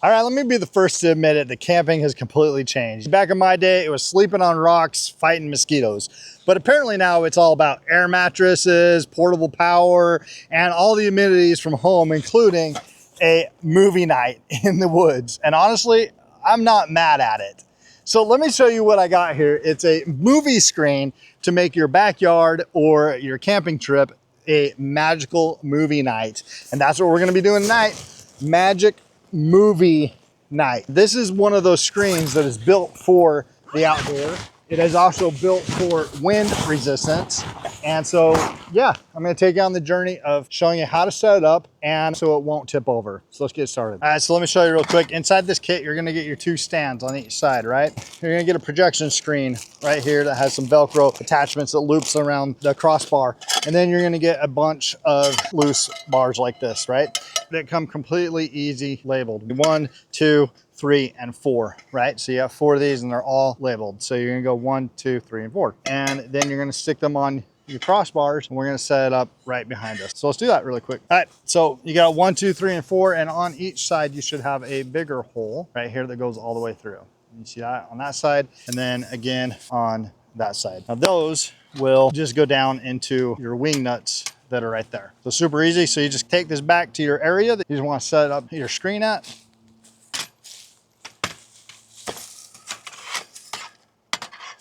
All right, let me be the first to admit it, that camping has completely changed. Back in my day, it was sleeping on rocks, fighting mosquitoes. But apparently now it's all about air mattresses, portable power, and all the amenities from home, including a movie night in the woods. And honestly, I'm not mad at it. So let me show you what I got here. It's a movie screen to make your backyard or your camping trip a magical movie night. And that's what we're gonna be doing tonight. Magic movie night. This is one of those screens that is built for the outdoor. It is also built for wind resistance. And so, yeah, I'm gonna take you on the journey of showing you how to set it up and so it won't tip over. So let's get started. All right, so let me show you real quick. Inside this kit, you're gonna get your 2 stands on each side, right? You're gonna get a projection screen right here that has some Velcro attachments that loops around the crossbar. And then you're gonna get a bunch of loose bars like this, right? That come completely easy labeled. 1, 2, 3, and 4, right? So you have 4 of these and they're all labeled. So you're gonna go 1, 2, 3, and 4. And then you're gonna stick them on your crossbars and we're gonna set it up right behind us. So let's do that really quick. All right, so you got 1, 2, 3, and 4, and on each side you should have a bigger hole right here that goes all the way through. You see that on that side, and then again on that side. Now those will just go down into your wing nuts that are right there. So super easy. So you just take this back to your area that you just want to set up your screen at.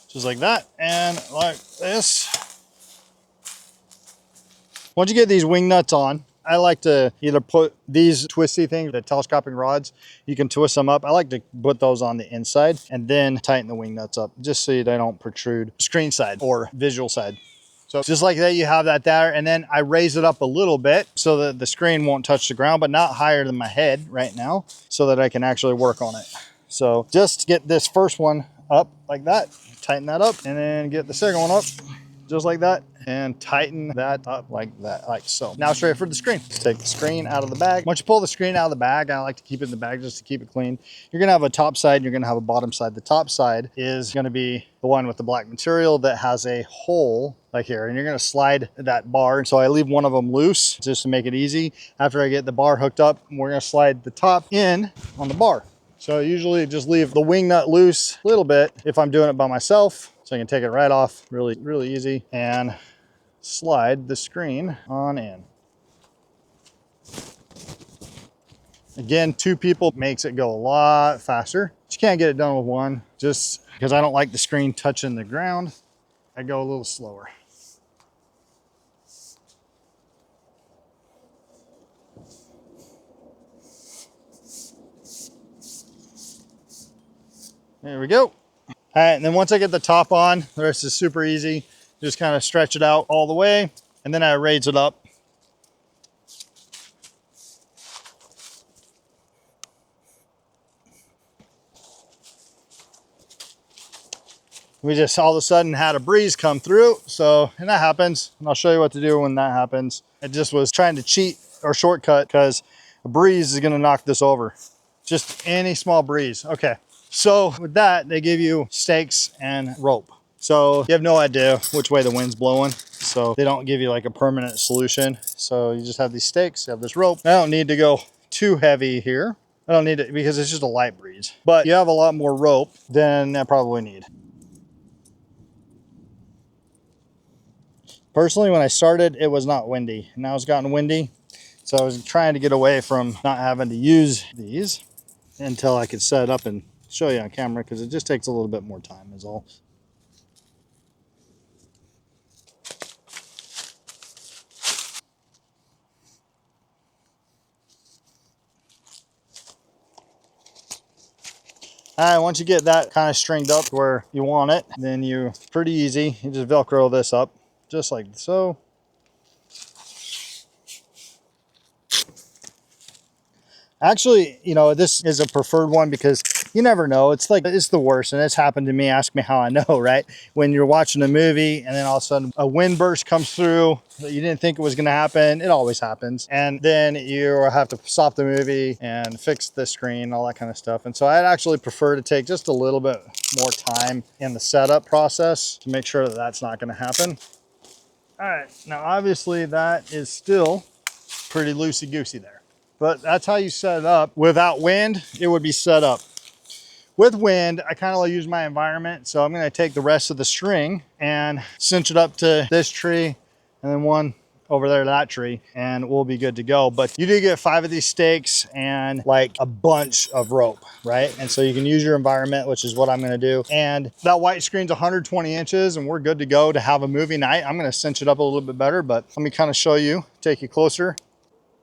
Just like that, and like this. Once you get these wing nuts on, I like to either put these twisty things, the telescopic rods, you can twist them up. I like to put those on the inside and then tighten the wing nuts up just so they don't protrude screen side or visual side. So just like that, you have that there. And then I raise it up a little bit so that the screen won't touch the ground, but not higher than my head right now so that I can actually work on it. So just get this first one up like that, tighten that up, and then get the second one up just like that and tighten that up like that, like so. Now straight for the screen. Just take the screen out of the bag. Once you pull the screen out of the bag, I like to keep it in the bag just to keep it clean. You're gonna have a top side and you're gonna have a bottom side. The top side is gonna be the one with the black material that has a hole like here, and you're gonna slide that bar. So I leave one of them loose just to make it easy. After I get the bar hooked up, we're gonna slide the top in on the bar. So I usually just leave the wing nut loose a little bit if I'm doing it by myself. So I can take it right off really, really easy and slide the screen on in. Again, 2 people makes it go a lot faster. But you can't get it done with one. Just because I don't like the screen touching the ground, I go a little slower. There we go. All right, and then once I get the top on, the rest is super easy. Just kind of stretch it out all the way, and then I raise it up. We just all of a sudden had a breeze come through, so, and that happens, and I'll show you what to do when that happens. I just was trying to cheat or shortcut because a breeze is gonna knock this over. Just any small breeze, okay. So with that, they give you stakes and rope. So you have no idea which way the wind's blowing. So they don't give you like a permanent solution. So you just have these stakes, you have this rope. I don't need to go too heavy here. I don't need it because it's just a light breeze. But you have a lot more rope than I probably need. Personally, when I started, it was not windy. Now it's gotten windy. So I was trying to get away from not having to use these until I could set it up and show you on camera, because it just takes a little bit more time is all. All right, once you get that kind of stringed up where you want it, then you, pretty easy, you just Velcro this up, just like so. Actually, you know, this is a preferred one because you never know. It's like, it's the worst. And it's happened to me. Ask me how I know, right? When you're watching a movie and then all of a sudden a wind burst comes through that you didn't think it was going to happen. It always happens. And then you have to stop the movie and fix the screen, all that kind of stuff. And so I'd actually prefer to take just a little bit more time in the setup process to make sure that that's not going to happen. All right. Now, obviously that is still pretty loosey-goosey there. but that's how you set it up. Without wind, it would be set up. With wind, I kind of use my environment. So I'm gonna take the rest of the string and cinch it up to this tree and then one over there to that tree, and we'll be good to go. But you do get 5 of these stakes and like a bunch of rope, right? And so you can use your environment, which is what I'm gonna do. And that white screen's 120 inches and we're good to go to have a movie night. I'm gonna cinch it up a little bit better, but let me kind of show you, take you closer.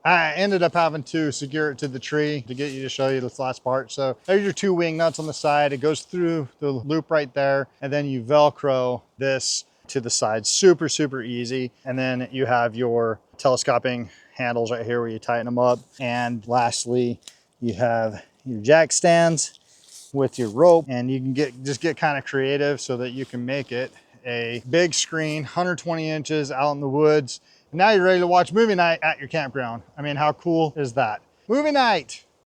I ended up having to secure it to the tree to get you to show you this last part. So there's your 2 wing nuts on the side. It goes through the loop right there. And then you Velcro this to the side. Super, super easy. And then you have your telescoping handles right here where you tighten them up. And lastly, you have your jack stands with your rope, and you can just get kind of creative so that you can make it a big screen, 120 inches out in the woods. Now you're ready to watch movie night at your campground. I mean, how cool is that? Movie night.